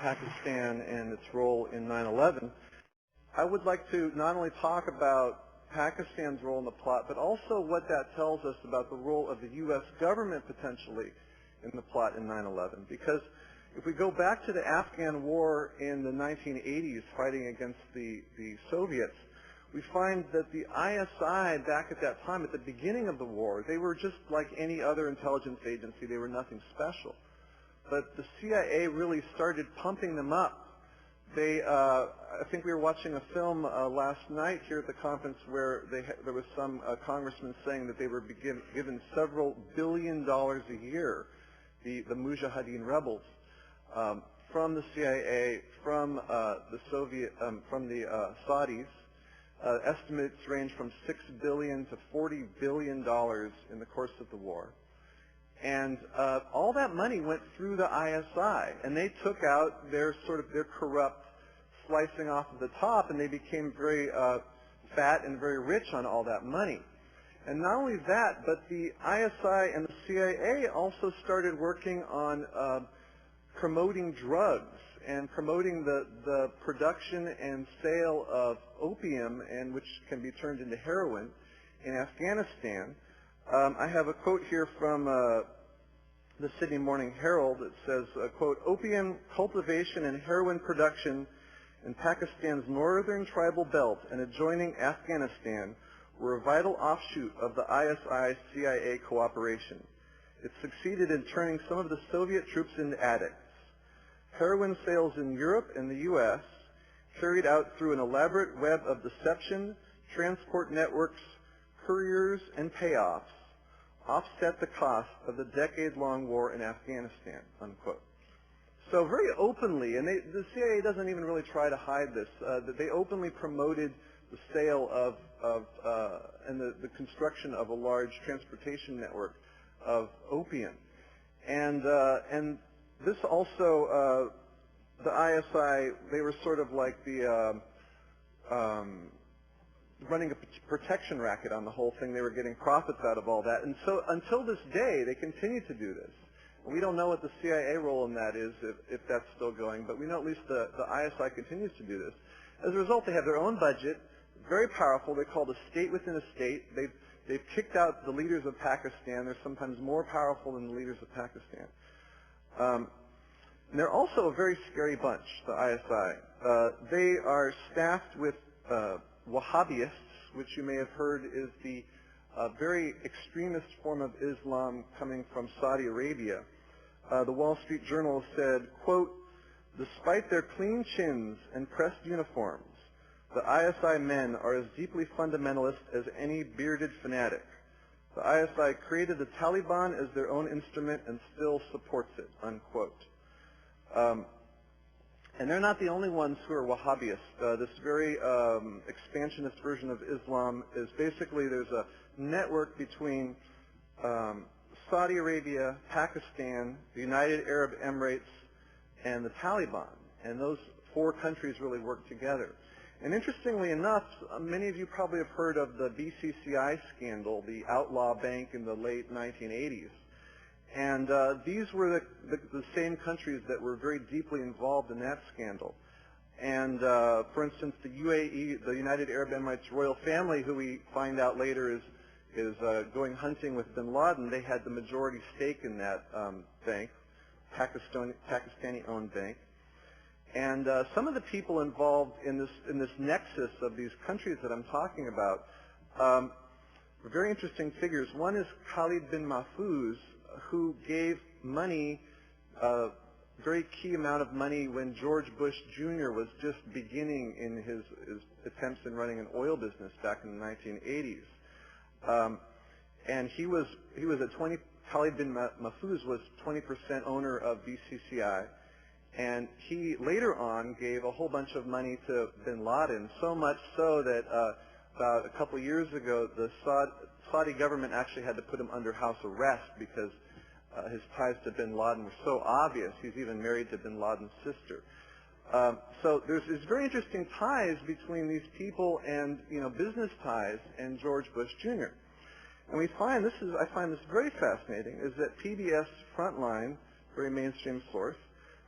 Pakistan and its role in 9/11, I would like to not only talk about Pakistan's role in the plot, but also what that tells us about the role of the U.S. government potentially in the plot in 9/11. Because if we go back to the Afghan war in the 1980s, fighting against the Soviets, we find that the ISI back at that time, at the beginning of the war, they were just like any other intelligence agency. They were nothing special. But the CIA really started pumping them up. I think we were watching a film last night here at the conference where there was some congressman saying that they were given several $1 billion a year, the Mujahideen rebels, from the CIA, from the Saudis. Estimates range from $6 billion to $40 billion in the course of the war. And all that money went through the ISI, and they took out their corrupt slicing off of the top, and they became very fat and very rich on all that money. And not only that, but the ISI and the CIA also started working on promoting drugs and promoting the production and sale of opium, and which can be turned into heroin, in Afghanistan. I have a quote here from the Sydney Morning Herald. It says, quote, "Opium cultivation and heroin production in Pakistan's northern tribal belt and adjoining Afghanistan were a vital offshoot of the ISI-CIA cooperation. It succeeded in turning some of the Soviet troops into addicts. Heroin sales in Europe and the U.S., carried out through an elaborate web of deception, transport networks, couriers, and payoffs, offset the cost of the decade-long war in Afghanistan," unquote. So very openly, and the CIA doesn't even really try to hide this, that they openly promoted the sale and the construction of a large transportation network of opium. And this also, the ISI, they were sort of like the running a protection racket on the whole thing. They were getting profits out of all that. And so until this day, they continue to do this. We don't know what the CIA role in that is, if that's still going, but we know at least the ISI continues to do this. As a result, they have their own budget, very powerful. They're called a state within a state. They've kicked out the leaders of Pakistan. They're sometimes more powerful than the leaders of Pakistan. And they're also a very scary bunch, the ISI. They are staffed with Wahhabists, which you may have heard is the very extremist form of Islam coming from Saudi Arabia. The Wall Street Journal said, quote, "Despite their clean chins and pressed uniforms, the ISI men are as deeply fundamentalist as any bearded fanatic. The ISI created the Taliban as their own instrument and still supports it," unquote. And they're not the only ones who are Wahhabists. This very expansionist version of Islam is basically, there's a network between Saudi Arabia, Pakistan, the United Arab Emirates, and the Taliban. And those four countries really work together. And interestingly enough, many of you probably have heard of the BCCI scandal, the outlaw bank in the late 1980s. And these were the same countries that were very deeply involved in that scandal. And for instance, the UAE, the United Arab Emirates royal family, who we find out later is going hunting with bin Laden, they had the majority stake in that bank, Pakistani-owned bank. And some of the people involved in this nexus of these countries that I'm talking about are very interesting figures. One is Khalid bin Mahfouz, who gave money, a very key amount of money, when George Bush Jr. was just beginning in his attempts in running an oil business back in the 1980s. And he was at Khalid bin Mahfouz was 20% owner of BCCI. And he later on gave a whole bunch of money to bin Laden, so much so that about a couple of years ago, the Saudi government actually had to put him under house arrest because his ties to bin Laden were so obvious. He's even married to bin Laden's sister. So there's very interesting ties between these people and, business ties and George Bush Jr. And I find this very fascinating, is that PBS Frontline, very mainstream source,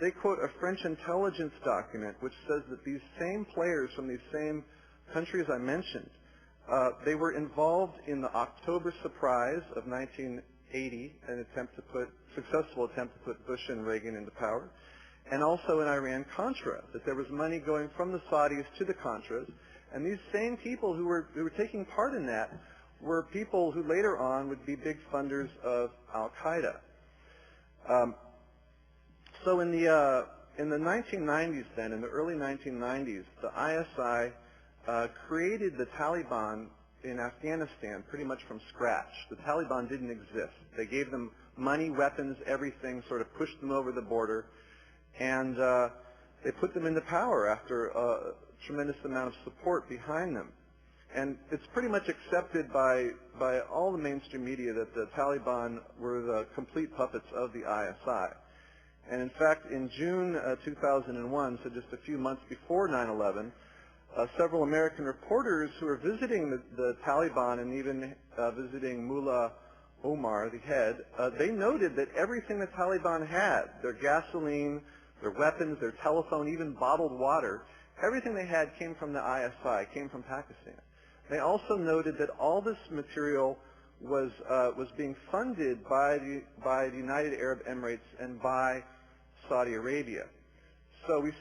they quote a French intelligence document which says that these same players from these same countries I mentioned, they were involved in the October surprise of 1980, an successful attempt to put Bush and Reagan into power, and also in Iran-Contra, that there was money going from the Saudis to the Contras, and these same people who were taking part in that were people who later on would be big funders of Al-Qaeda. So in the 1990s then, in the early 1990s, the ISI created the Taliban in Afghanistan pretty much from scratch. The Taliban didn't exist. They gave them money, weapons, everything, sort of pushed them over the border, and they put them into power after a tremendous amount of support behind them. And it's pretty much accepted by all the mainstream media that the Taliban were the complete puppets of the ISI. And in fact, in June 2001, so just a few months before 9/11, several American reporters who were visiting the Taliban and even visiting Mullah Omar, the head, they noted that everything the Taliban had, their gasoline, their weapons, their telephone, even bottled water, everything they had came from the ISI, came from Pakistan. They also noted that all this material was being funded by the United Arab Emirates and by Saudi Arabia. So we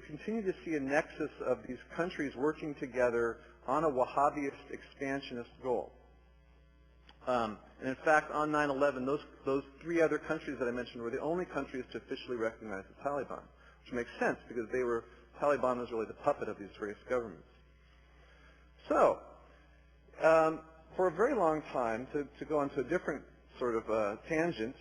continue to see a nexus of these countries working together on a Wahhabist expansionist goal. And in fact, on 9/11, those three other countries that I mentioned were the only countries to officially recognize the Taliban, which makes sense because Taliban was really the puppet of these various governments. So, for a very long time, to go on to a different sort of tangent,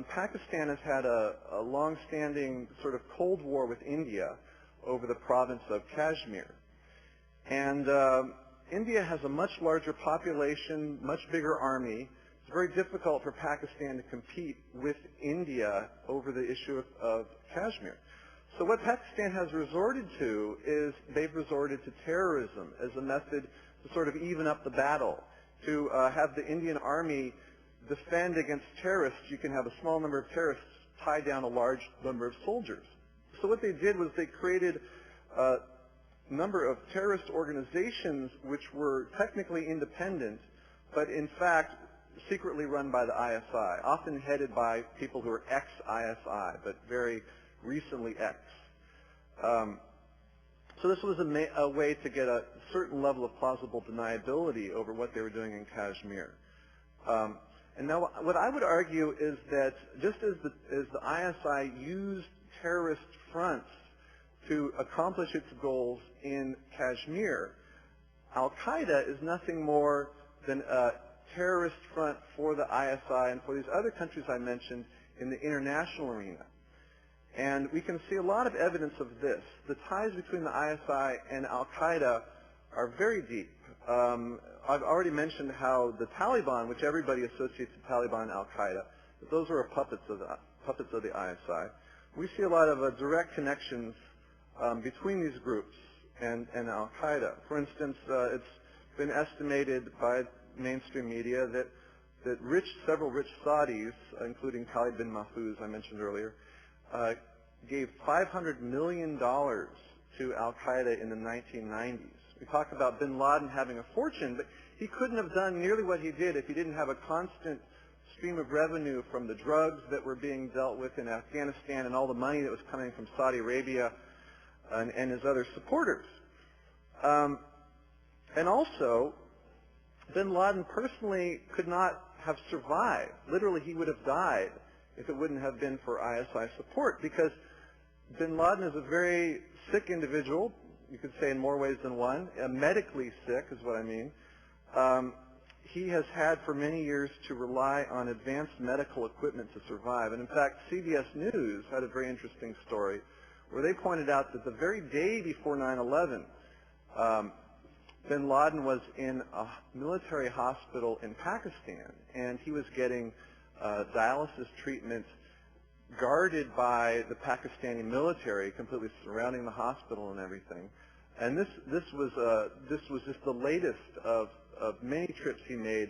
Pakistan has had a long-standing sort of Cold War with India over the province of Kashmir. And India has a much larger population, much bigger army. It's very difficult for Pakistan to compete with India over the issue of Kashmir. So what Pakistan has resorted to is they've resorted to terrorism as a method to sort of even up the battle, to have the Indian army defend against terrorists. You can have a small number of terrorists tie down a large number of soldiers. So what they did was they created a number of terrorist organizations which were technically independent, but in fact secretly run by the ISI, often headed by people who are ex-ISI, but very recently ex. So this was a way to get a certain level of plausible deniability over what they were doing in Kashmir. And now what I would argue is that just as the ISI used terrorist fronts to accomplish its goals in Kashmir, Al-Qaeda is nothing more than a terrorist front for the ISI and for these other countries I mentioned in the international arena. And we can see a lot of evidence of this. The ties between the ISI and Al-Qaeda are very deep. I've already mentioned how the Taliban, which everybody associates the Taliban and Al-Qaeda, that those are puppets of the ISI. We see a lot of direct connections between these groups and Al-Qaeda. For instance, it's been estimated by mainstream media that several rich Saudis, including Khalid bin Mahfouz, I mentioned earlier, gave $500 million to Al-Qaeda in the 1990s. We talk about bin Laden having a fortune, but he couldn't have done nearly what he did if he didn't have a constant stream of revenue from the drugs that were being dealt with in Afghanistan and all the money that was coming from Saudi Arabia and his other supporters. And also, bin Laden personally could not have survived. Literally, he would have died if it wouldn't have been for ISI support, because bin Laden is a very sick individual, you could say in more ways than one, medically sick is what I mean. He has had for many years to rely on advanced medical equipment to survive. And in fact, CBS News had a very interesting story where they pointed out that the very day before 9/11, bin Laden was in a military hospital in Pakistan, and he was getting dialysis treatment guarded by the Pakistani military, completely surrounding the hospital and everything. And this was just the latest of many trips he made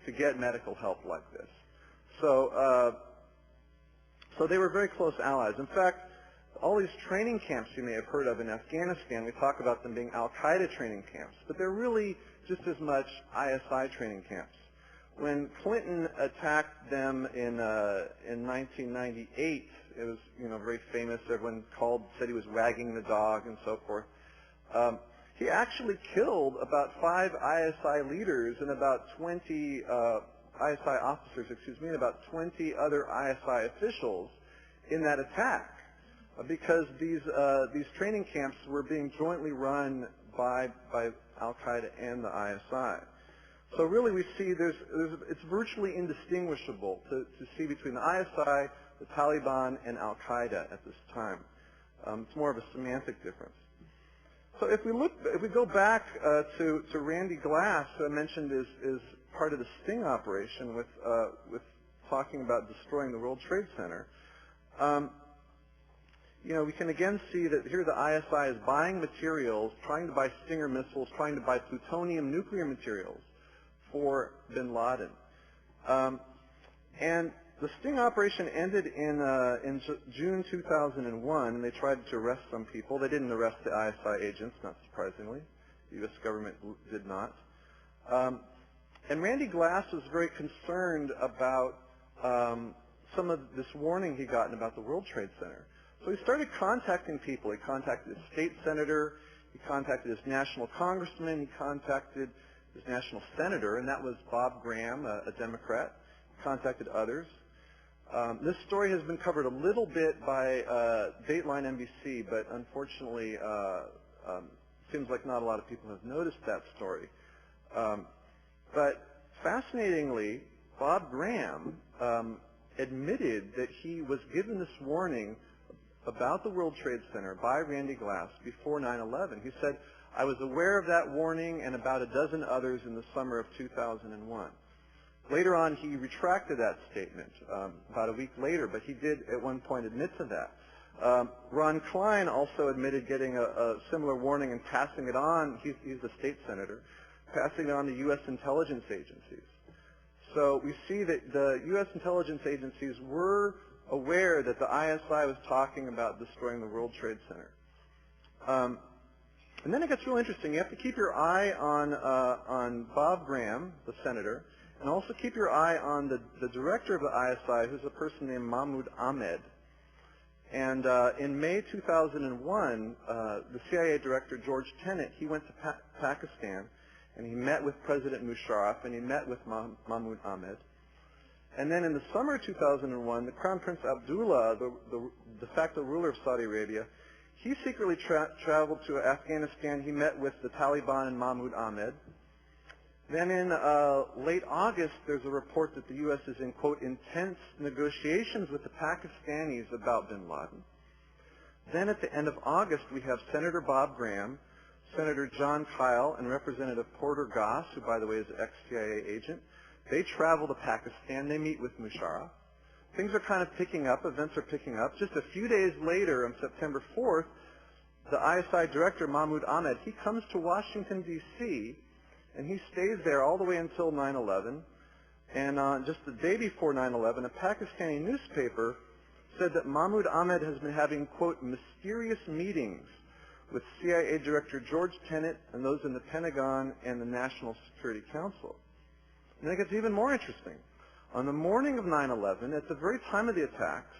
to get medical help like this. So they were very close allies. In fact, All these training camps you may have heard of in Afghanistan, we talk about them being al-Qaeda training camps, but they're really just as much ISI training camps. When Clinton attacked them in 1998, it was very famous. Everyone said he was wagging the dog and so forth. He actually killed about 5 ISI leaders and about 20 ISI officers, and about 20 other ISI officials in that attack, because these training camps were being jointly run by al-Qaeda and the ISI. So really we see it's virtually indistinguishable to see between the ISI, the Taliban, and al-Qaeda at this time. It's more of a semantic difference. So if we go back to Randy Glass, who I mentioned is part of the sting operation with talking about destroying the World Trade Center, we can again see that here the ISI is buying materials, trying to buy Stinger missiles, trying to buy plutonium nuclear materials for bin Laden. And the sting operation ended in June 2001, and they tried to arrest some people. They didn't arrest the ISI agents, not surprisingly. The U.S. government did not. And Randy Glass was very concerned about some of this warning he'd gotten about the World Trade Center. So he started contacting people. He contacted his state senator. He contacted his national congressman. He contacted his national senator, and that was Bob Graham, a Democrat. He contacted others. This story has been covered a little bit by Dateline NBC, but unfortunately, seems like not a lot of people have noticed that story. But fascinatingly, Bob Graham admitted that he was given this warning about the World Trade Center by Randy Glass before 9/11. He said, "I was aware of that warning and about a dozen others in the summer of 2001. Later on, he retracted that statement about a week later, but he did at one point admit to that. Ron Klein also admitted getting a similar warning and passing it on. He's a state senator, passing it on to U.S. intelligence agencies. So we see that the U.S. intelligence agencies were aware that the ISI was talking about destroying the World Trade Center. And then it gets real interesting. You have to keep your eye on Bob Graham, the senator, and also keep your eye on the director of the ISI, who's a person named Mahmoud Ahmed. And in May 2001, the CIA director, George Tenet, he went to Pakistan, and he met with President Musharraf, and he met with Mahmoud Ahmed. And then in the summer of 2001, the Crown Prince Abdullah, the de facto ruler of Saudi Arabia, he secretly traveled to Afghanistan. He met with the Taliban and Mahmoud Ahmed. Then in late August, there's a report that the U.S. is in, quote, intense negotiations with the Pakistanis about bin Laden. Then at the end of August, we have Senator Bob Graham, Senator John Kyle, and Representative Porter Goss, who, by the way, is an ex-CIA agent. They travel to Pakistan. They meet with Musharraf. Things are kind of picking up. Events are picking up. Just a few days later, on September 4th, the ISI director, Mahmoud Ahmed, he comes to Washington, D.C., and he stays there all the way until 9/11. And just the day before 9/11, a Pakistani newspaper said that Mahmoud Ahmed has been having, quote, mysterious meetings with CIA Director George Tenet and those in the Pentagon and the National Security Council. And then it gets even more interesting. On the morning of 9/11, at the very time of the attacks,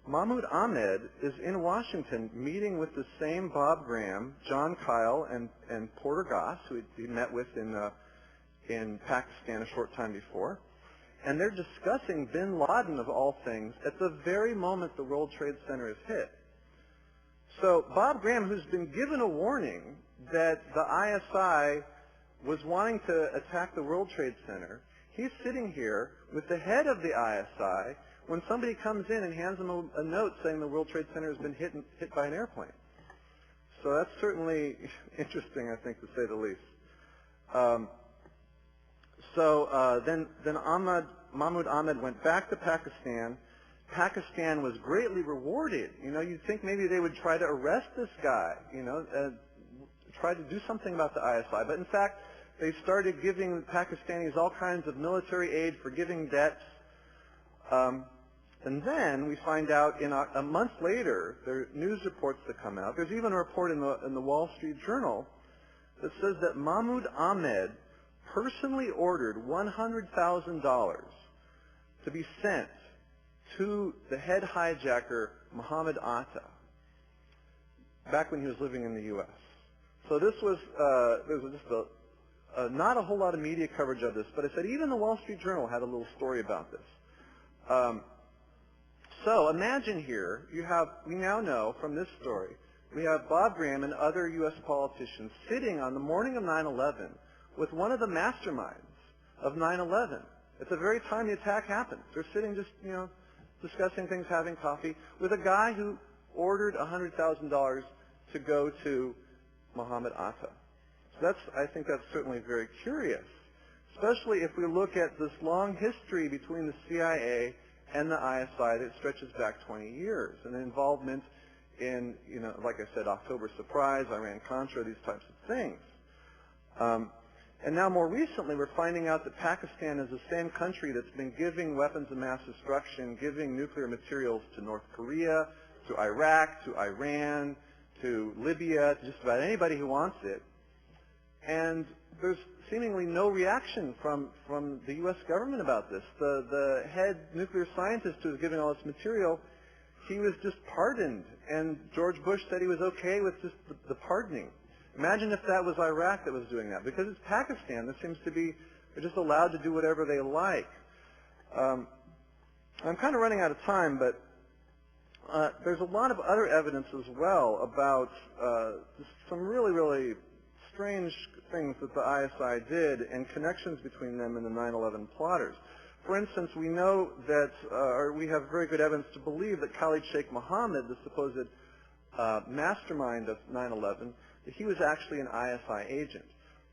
Mahmoud Ahmed is in Washington meeting with the same Bob Graham, John Kyle, and Porter Goss, who he met with in Pakistan a short time before. And they're discussing bin Laden, of all things, at the very moment the World Trade Center is hit. So Bob Graham, who's been given a warning that the ISI was wanting to attack the World Trade Center, he's sitting here with the head of the ISI when somebody comes in and hands him a note saying the World Trade Center has been hit by an airplane. So that's certainly interesting, I think, to say the least. Then Mahmoud Ahmed went back to Pakistan. Pakistan was greatly rewarded. You'd think maybe they would try to arrest this guy, try to do something about the ISI. But in fact, they started giving the Pakistanis all kinds of military aid, forgiving debts. And then we find out a month later, there are news reports that come out. There's even a report in the Wall Street Journal that says that Mahmoud Ahmed personally ordered $100,000 to be sent to the head hijacker, Mohammed Atta, back when he was living in the U.S. So this was, there was just not a whole lot of media coverage of this, but I said even the Wall Street Journal had a little story about this. So imagine here, we now know from this story, we have Bob Graham and other U.S. politicians sitting on the morning of 9/11 with one of the masterminds of 9/11. At the very time the attack happened. They're sitting just, discussing things, having coffee, with a guy who ordered $100,000 to go to Mohammed Atta. So I think that's certainly very curious, especially if we look at this long history between the CIA and the ISI that stretches back 20 years, and the involvement in, like I said, October Surprise, Iran-Contra, these types of things. And now more recently, we're finding out that Pakistan is the same country that's been giving weapons of mass destruction, giving nuclear materials to North Korea, to Iraq, to Iran, to Libya, to just about anybody who wants it. And there's seemingly no reaction from the U.S. government about this. The head nuclear scientist who was giving all this material, he was just pardoned, and George Bush said he was okay with just the pardoning. Imagine if that was Iraq that was doing that. Because it's Pakistan, there seems to be, they're just allowed to do whatever they like. I'm kind of running out of time, but there's a lot of other evidence as well about some really, really strange things that the ISI did and connections between them and the 9/11 plotters. For instance, we know that, or we have very good evidence to believe that Khalid Sheikh Mohammed, the supposed mastermind of 9/11, that he was actually an ISI agent.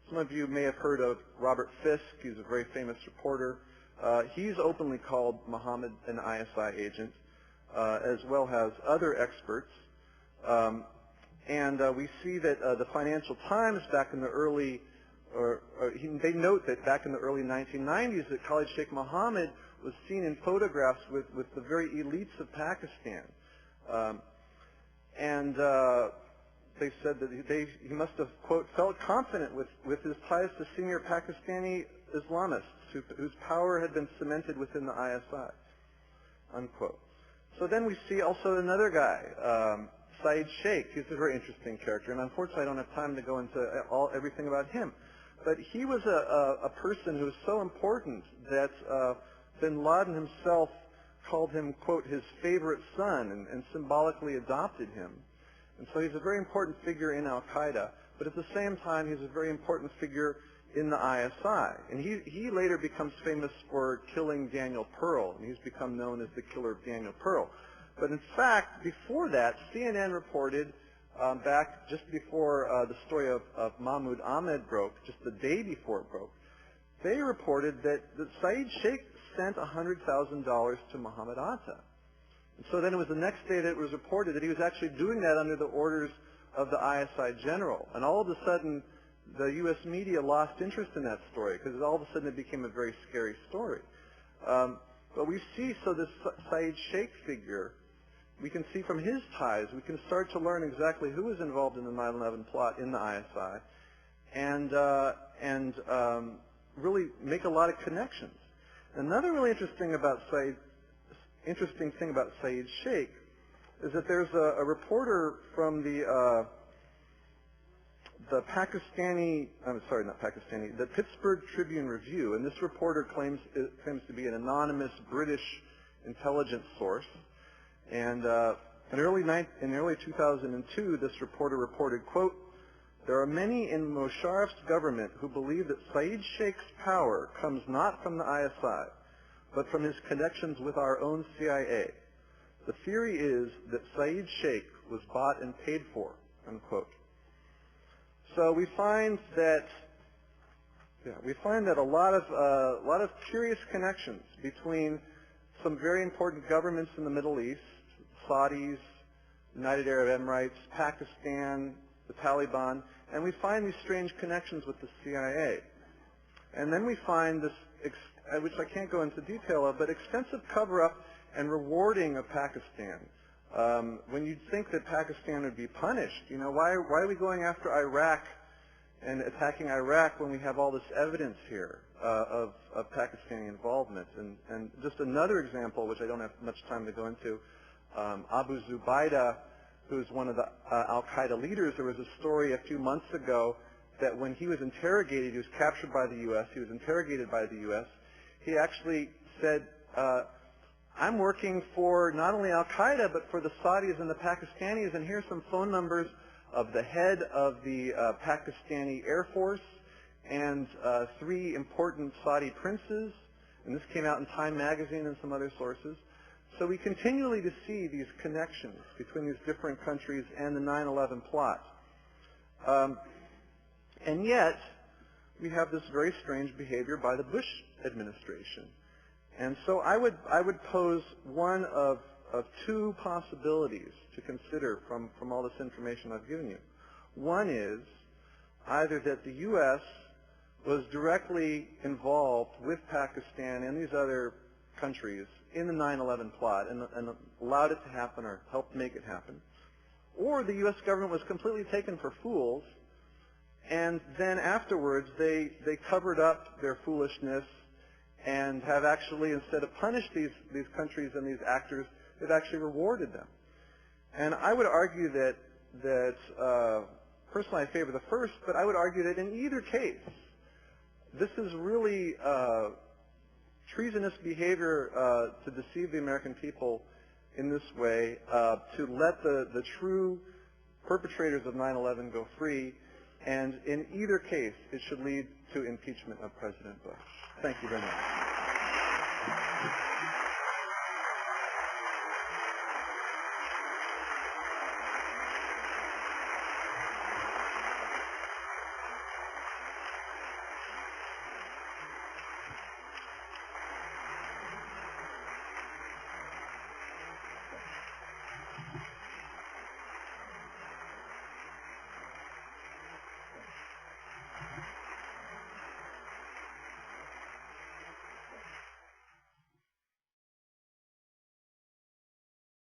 Some of you may have heard of Robert Fisk. He's a very famous reporter. He's openly called Mohammed an ISI agent, as well as other experts. And we see that the Financial Times back in the early, they note that back in the early 1990s that Khalid Sheikh Mohammed was seen in photographs with the very elites of Pakistan. They said that he must have, quote, felt confident with his ties to senior Pakistani Islamists whose power had been cemented within the ISI, unquote. So then we see also another guy, Saeed Sheikh. He's a very interesting character, and unfortunately I don't have time to go into everything about him. But he was a person who was so important that bin Laden himself called him, quote, his favorite son and symbolically adopted him. And so he's a very important figure in al-Qaeda, but at the same time he's a very important figure in the ISI. And he later becomes famous for killing Daniel Pearl, and he's become known as the killer of Daniel Pearl. But in fact, before that, CNN reported back just before the story of Mahmoud Ahmed broke, just the day before it broke, they reported that Saeed Sheikh sent $100,000 to Mohammed Atta. And so then it was the next day that it was reported that he was actually doing that under the orders of the ISI general. And all of a sudden, the U.S. media lost interest in that story because all of a sudden it became a very scary story. But we see, so this Saeed Sheikh figure, we can see from his ties, we can start to learn exactly who was involved in the 9/11 plot in the ISI and really make a lot of connections. Another really interesting thing about Saeed Sheikh is that there's a reporter from the Pittsburgh Tribune Review, and this reporter claims to be an anonymous British intelligence source. And in early 2002, this reporter reported, quote, "There are many in Musharraf's government who believe that Saeed Sheikh's power comes not from the ISI, but from his connections with our own CIA. The theory is that Saeed Sheikh was bought and paid for," unquote. So we find that a lot of curious connections between some very important governments in the Middle East, Saudis, United Arab Emirates, Pakistan, the Taliban, and we find these strange connections with the CIA. And then we find this, which I can't go into detail of, but extensive cover-up and rewarding of Pakistan. When you'd think that Pakistan would be punished, why are we going after Iraq and attacking Iraq when we have all this evidence here of Pakistani involvement? And just another example, which I don't have much time to go into, Abu Zubaydah, who's one of the al-Qaeda leaders. There was a story a few months ago that when he was interrogated, he was captured by the U.S., he was interrogated by the U.S., he actually said, I'm working for not only al-Qaeda, but for the Saudis and the Pakistanis, and here's some phone numbers of the head of the Pakistani Air Force and 3 important Saudi princes, and this came out in Time magazine and some other sources. So we continually to see these connections between these different countries and the 9/11 plot. And yet, we have this very strange behavior by the Bush administration. And so I would pose one of 2 possibilities to consider from all this information I've given you. One is either that the U.S. was directly involved with Pakistan and these other countries in the 9/11 plot and allowed it to happen or helped make it happen, or the U.S. government was completely taken for fools, and then afterwards they covered up their foolishness and have actually, instead of punished these countries and these actors, they've actually rewarded them. And I would argue that personally I favor the first, but I would argue that in either case, this is really treasonous behavior to deceive the American people in this way, to let the true perpetrators of 9/11 go free, and in either case, it should lead to impeachment of President Bush. Thank you very much.